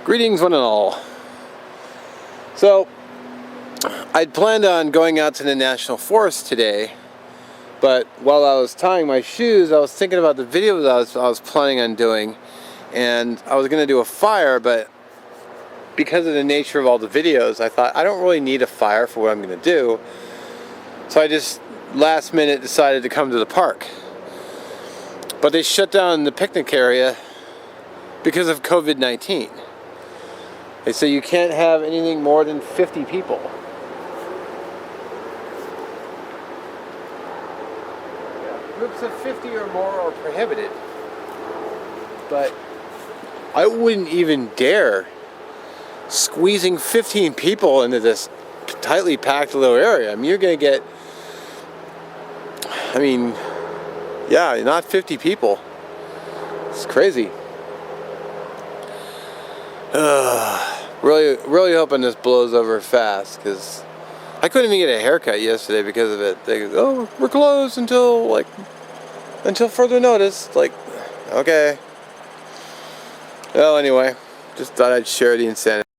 Greetings one and all. So, I'd planned on going out to the National Forest today, but while I was tying my shoes, I was thinking about the video that I was planning on doing, and I was going to do a fire, but because of the nature of all the videos, I thought I don't really need a fire for what I'm going to do, so I just last minute decided to come to the park. But they shut down the picnic area because of COVID-19. They say you can't have anything more than 50 people. Groups of 50 or more are prohibited. But I wouldn't even dare squeezing 15 people into this tightly packed little area. I mean, you're going to get, yeah, not 50 people. It's crazy. Really hoping this blows over fast, because I couldn't even get a haircut yesterday because of it. They go, oh, we're closed until further notice. Like, okay. Well, anyway, just thought I'd share the insanity.